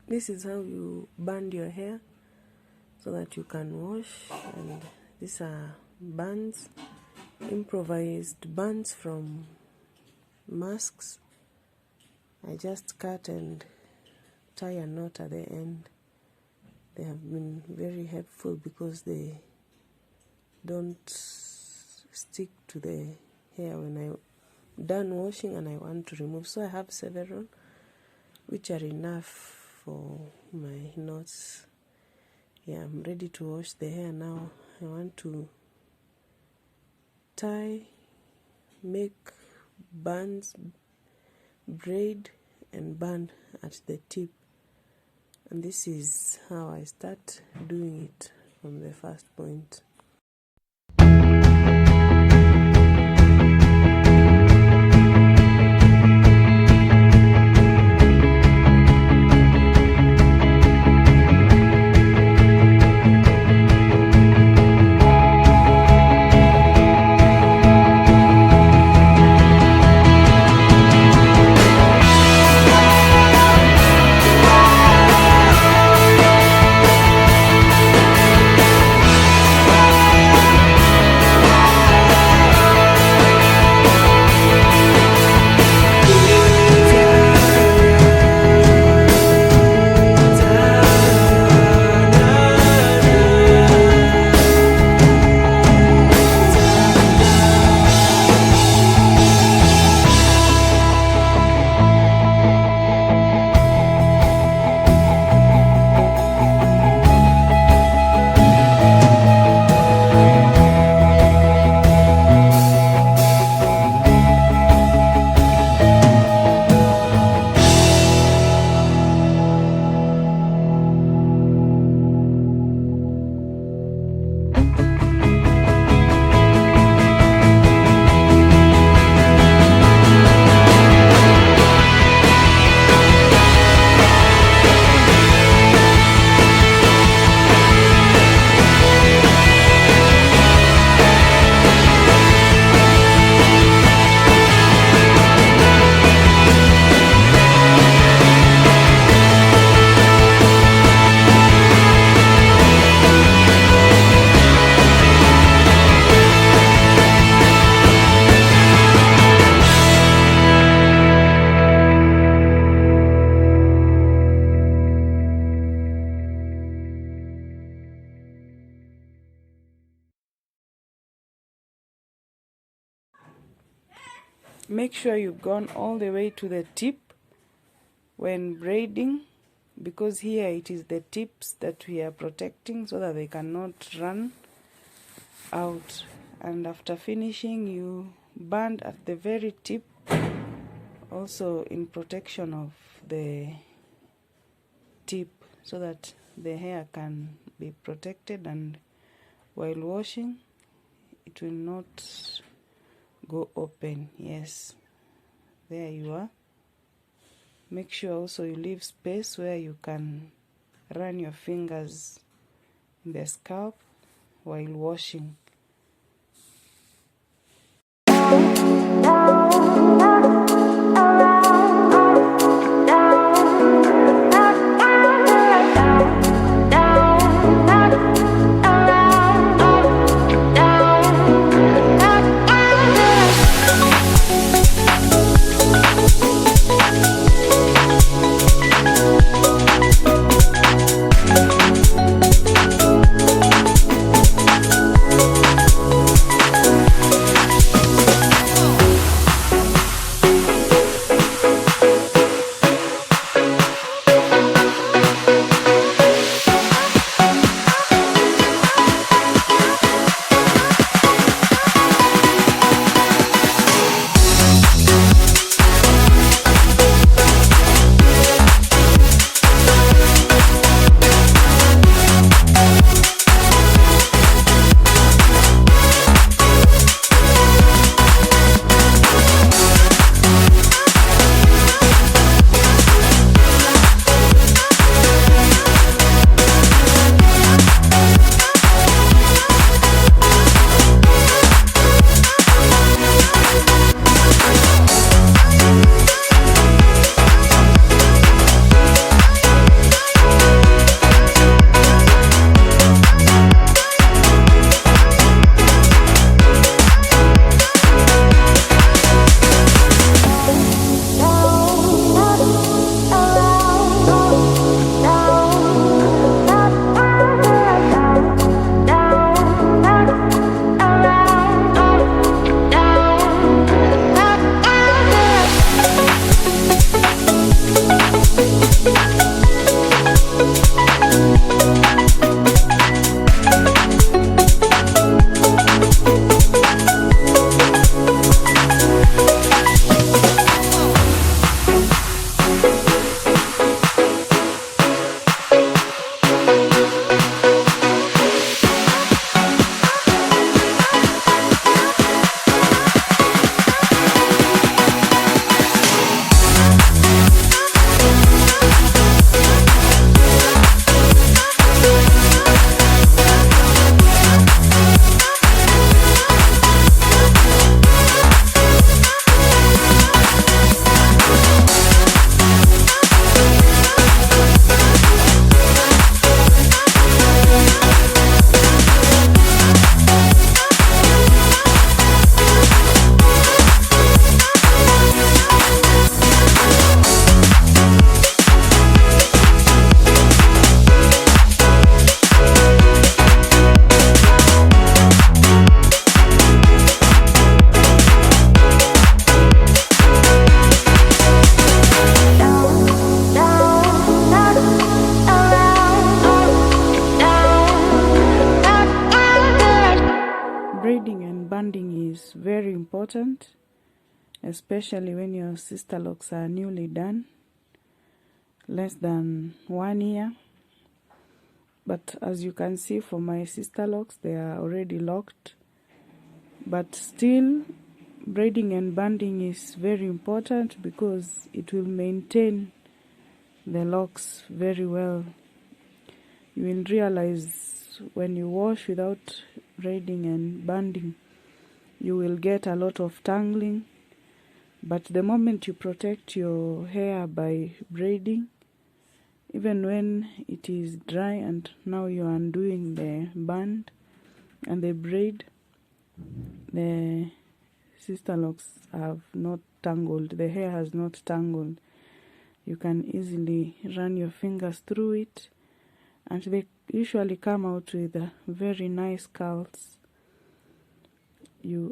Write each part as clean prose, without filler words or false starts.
this is how you band your hair so that you can wash. And these are bands, improvised bands from masks. I just cut and tie a knot at the end. They have been very helpful because they don't stick to the hair when I'm done washing and I want to remove. So I have several which are enough for my knots. Yeah, I'm ready to wash the hair now. I want to tie, make bands, braid and band at the tip. And this is how I start doing it from the first point. Make sure you've gone all the way to the tip when braiding, because here it is the tips that we are protecting so that they cannot run out. And after finishing, you band at the very tip, also in protection of the tip, so that the hair can be protected, and while washing it will not go open. Yes, there you are. Make sure also you leave space where you can run your fingers in the scalp while washing. important, especially when your sister locks are newly done, less than 1 year. But as you can see, for my sister locks, they are already locked. But still, braiding and banding is very important because it will maintain the locks very well. You will realize when you wash without braiding and banding, you will get a lot of tangling. But the moment you protect your hair by braiding, even when it is dry and now you are undoing the band and the braid, the sister locks have not tangled, the hair has not tangled. You can easily run your fingers through it, and they usually come out with very nice curls.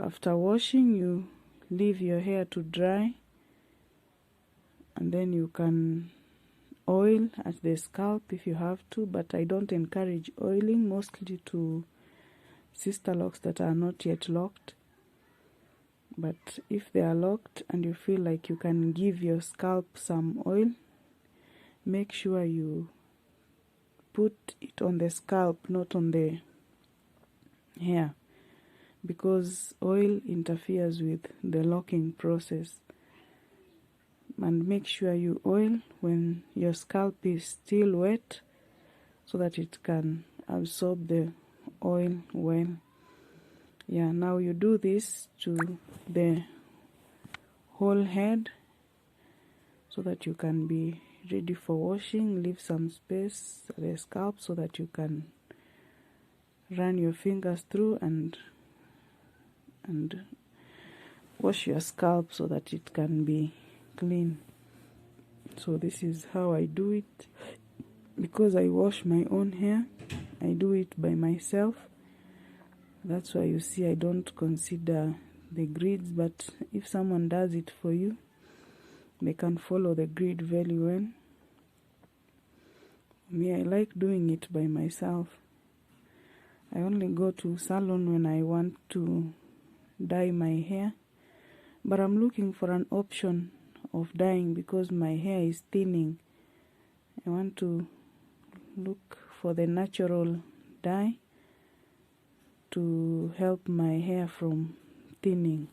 After washing, you leave your hair to dry, and then you can oil at the scalp if you have to, but I don't encourage oiling, mostly to sister locks that are not yet locked. But if they are locked and you feel like you can give your scalp some oil, make sure you put it on the scalp, not on the hair, because oil interferes with the locking process. And make sure you oil when your scalp is still wet so that it can absorb the oil well. Yeah, now you do this to the whole head so that you can be ready for washing. Leave some space at the scalp so that you can run your fingers through and wash your scalp so that it can be clean. So this is how I do it. Because I wash my own hair, I do it by myself. That's why you see I don't consider the grids, but if someone does it for you, they can follow the grid very well. Me, I like doing it by myself. I only go to salon when I want to dye my hair, but I'm looking for an option of dyeing because my hair is thinning. I want to look for the natural dye to help my hair from thinning.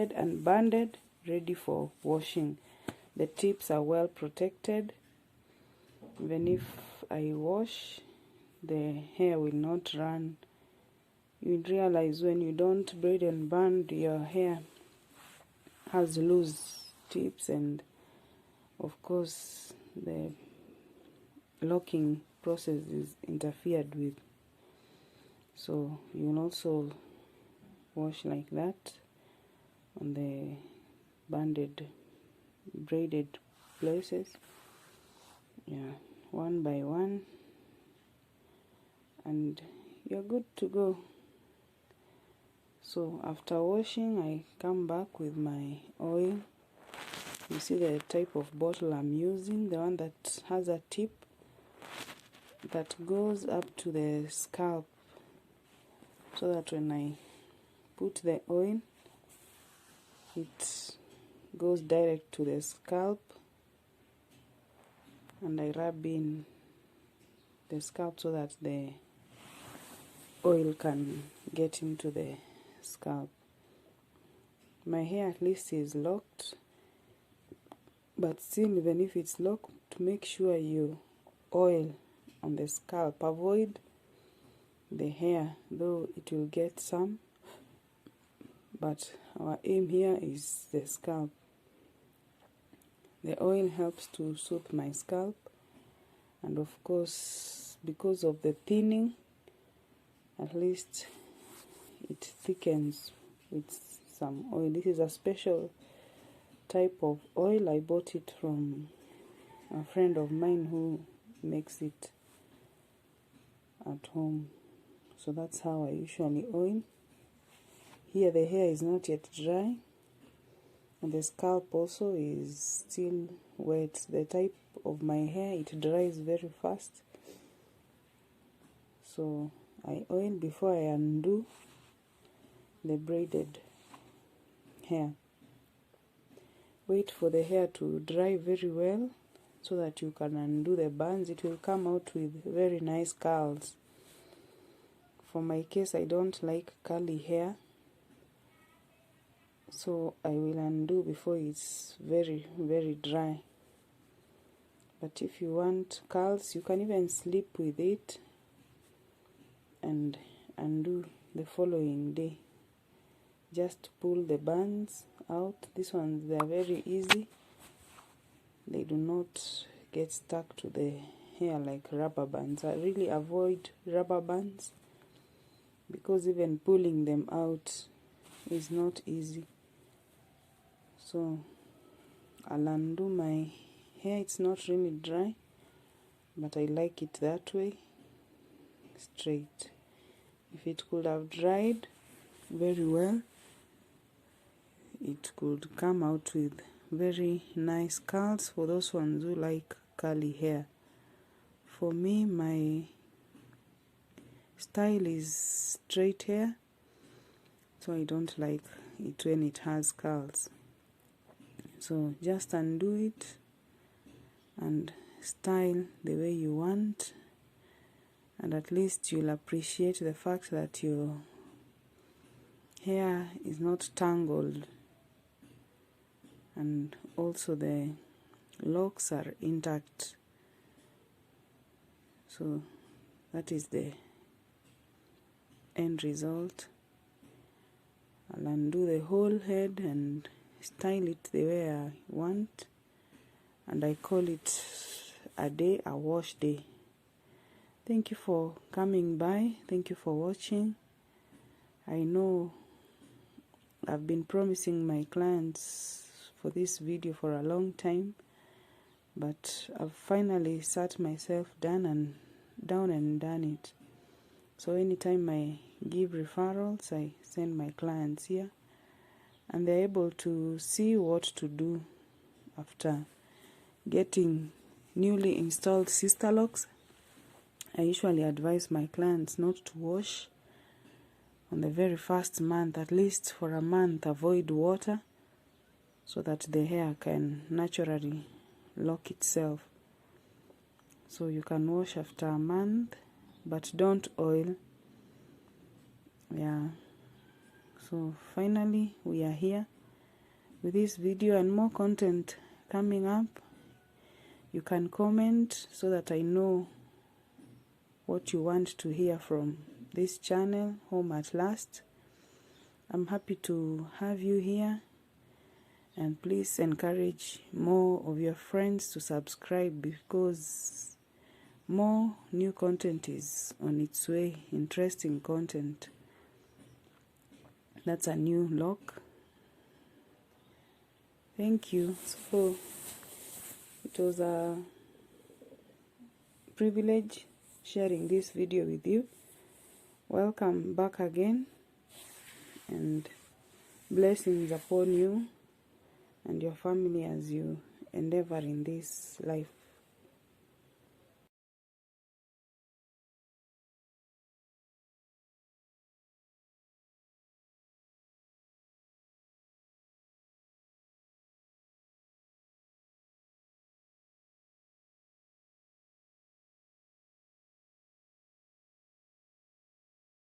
braided and banded, ready for washing. The tips are well protected. Even if I wash, the hair will not run. You'll realize when you don't braid and band, your hair has loose tips, and of course the locking process is interfered with. So you will also wash like that on the banded, braided places, yeah, one by one, and you're good to go. So after washing, I come back with my oil. You see the type of bottle I'm using, the one that has a tip that goes up to the scalp, so that when I put the oil, it goes direct to the scalp, and I rub in the scalp so that the oil can get into the scalp. My hair at least is locked, but still, even if it's locked, make sure you oil on the scalp. Avoid the hair, though it will get some, but our aim here is the scalp. The oil helps to soothe my scalp, and of course, because of the thinning, at least it thickens with some oil. This is a special type of oil. I bought it from a friend of mine who makes it at home. So that's how I usually oil. Here the hair is not yet dry, and the scalp also is still wet. The type of my hair, it dries very fast, so I oil before I undo the braided hair. Wait for the hair to dry very well so that you can undo the bands. It will come out with very nice curls. For my case, I don't like curly hair, so I will undo before it's very, very dry. But if you want curls, you can even sleep with it and undo the following day. Just pull the bands out. These ones, they are very easy. They do not get stuck to the hair like rubber bands. I really avoid rubber bands because even pulling them out is not easy. So I'll undo my hair. It's not really dry, but I like it that way, straight. If it could have dried very well, it could come out with very nice curls for those ones who like curly hair. For me, my style is straight hair, so I don't like it when it has curls. So just undo it and style the way you want, and at least you'll appreciate the fact that your hair is not tangled, and also the locks are intact. So that is the end result. I'll undo the whole head and style it the way I want, and I call it a day, a wash day. Thank you for coming by. Thank you for watching. I know I've been promising my clients for this video for a long time, but I've finally sat myself down and done it. So anytime I give referrals, I send my clients here, and they're able to see what to do after getting newly installed sister locks. I usually advise my clients not to wash on the very first month. At least for a month, avoid water so that the hair can naturally lock itself. So you can wash after a month, but don't oil. Yeah. So finally we are here. with this video and more content coming up. You can comment so that I know what you want to hear from this channel, Home at Last. I'm happy to have you here, and please encourage more of your friends to subscribe, because more new content is on its way. Interesting content. That's a new lock. Thank you. So it was a privilege sharing this video with you. Welcome back again, and blessings upon you and your family as you endeavor in this life.